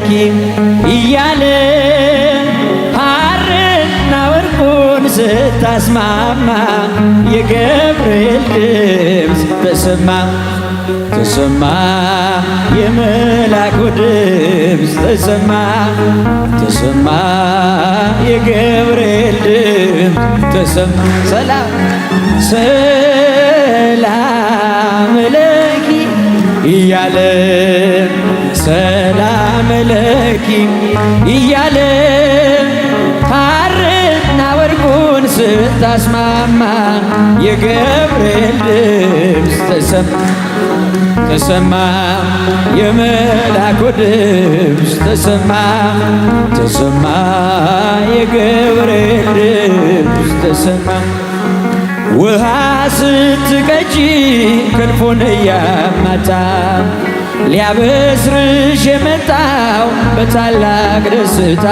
መለኪ እያለ ሐርና ወርቁን ስታስማማ የገብርኤል ድምፅ ተሰማ ተሰማ የመላኩ ድምፅ ተሰማ ተሰማ የገብርኤል ድምፅ ተሰማ ሰላም ሰላም ለኪ እያለ ሰላም ለኪ እያለ ሐርና ወርቁን ስታስማማ የገብርኤል ድምፅ ተሰማ ተሰማ የመላኩ ድምፅ ተሰማ ተሰማ የገብርኤል ድምፅ ተሰማ ውሃ ስትቀጂ ክንፉን እያማታ ሊያበስርሽ የመጣው በታላቅ ደስታ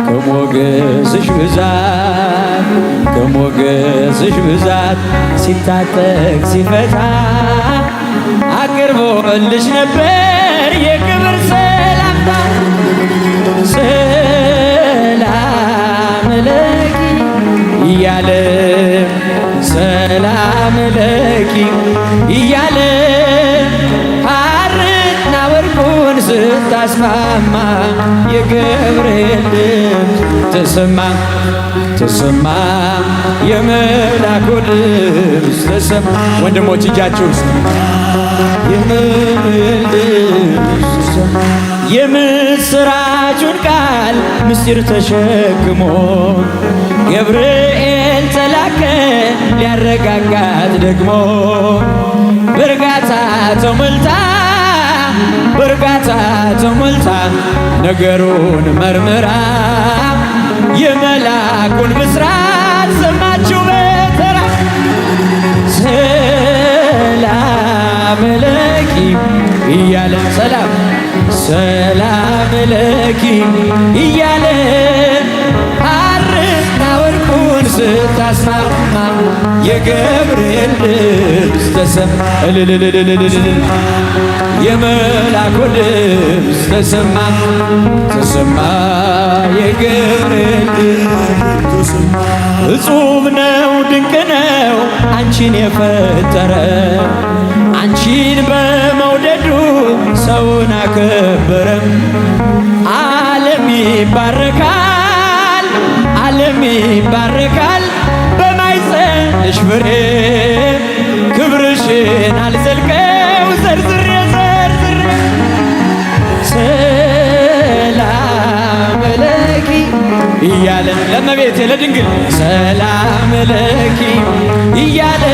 ከሞገስሽ ብዛት ከሞገስሽ ብዛት ሲታጠቅ ሲፈታ አቅርቦልሽ ነበር የክብር ሰላምታ ሰላም ለኪ እያለ ሰላም ለኪ እያለ ሐርና ወርቁን ስታስማማ የገብርኤል ድምፅ ተሰማ ተሰማ የመላኩ ድምፅ ተሰማ ወንድሞች እጃችሁ የገብርኤል ድምፅ ተሰማ የምስራቹን ቃል ምስጢር ተሸክሞ ገብርኤል ተላከ ሊያረጋጋት ደግሞ በእርጋታ ተሞልታ በእርጋታ ተሞልታ ነገሩን መርምራ የመላኩን ብስራት ሰማችሁ በተራ ሰላም ለኪ እያለ ሰላም ሰላም ለኪ እያለ ሐርና ወርቁን ስታስማማ የገብርኤል ድምፅ ተሰማ የመላኩ ድምፅ ተሰማ ተሰማ የገብርኤል ድምፅ እጹብ ነው ድንቅ ነው አንቺን የፈጠረ አንቺን በመውደዱ ሰውን አከበረ ዓለም ይባረካል ዓለም ይባረካል በማኅፀንሽ ፍሬ ክብርሽን አልዘልቀው ዘርዝሬ ዘርዝሬ ሰላም ለኪ እያለ ለእመቤቴ ለድንግል ሰላም ለኪ እያለ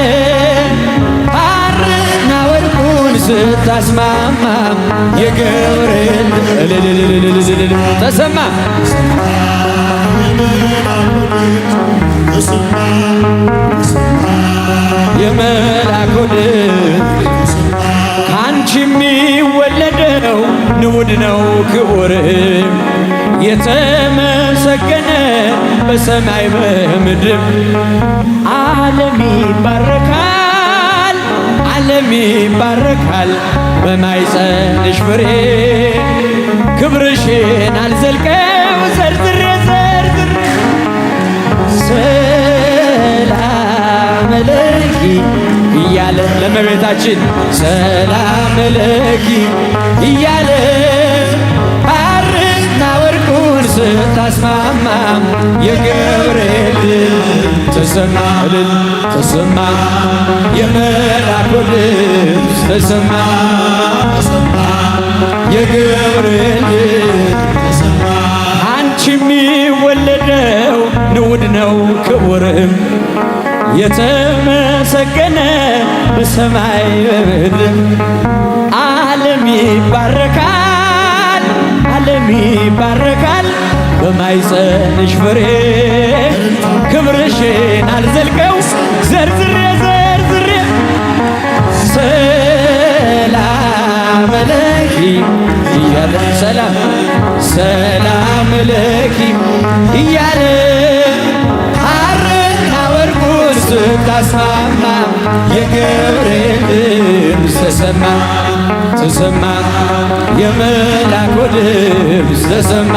ሐርና ወርቁን ስታስማማ የገብርኤል ተሰማ የመላኩ ድምፅ ከአንቺ የሚወለደው ንዑድ ነው ክቡር የተመሰገነ በሰማይ በምድር ዓለም ይባረካል ዓለም ይባረካል በማኅፀንሽ ፍሬ ክብርሽን አልዘልቀው ዘርዝሬ ዘርዝሬ ሰላም ለኪ እያለ ለእመቤታችን ሰላም ለኪ እያለ ሐርና ወርቁን ስታስማማ የገብርኤል ድምፅ ተሰማ ተሰማ የመላኩ ድምፅ ተሰማ የገብርኤል ድምፅ አንቺ የሚወለደው ንዑድ ነው ክቡርም የተመሰገነ በሰማይ በምድር ዓለም ይባረካል ዓለም ይባረካል በማኅፀንሽ ፍሬ ክብርሽን አልዘልቀው ዘርዝሬ ዘርዝሬ ሰላም ለኪ እያለ ሰላም ሰላም ለኪ እያለ ሐርና ወርቁን ስታስማማ የገብርኤል ድምፅ ተሰማ ተሰማ የመላኩ ድምፅ ተሰማ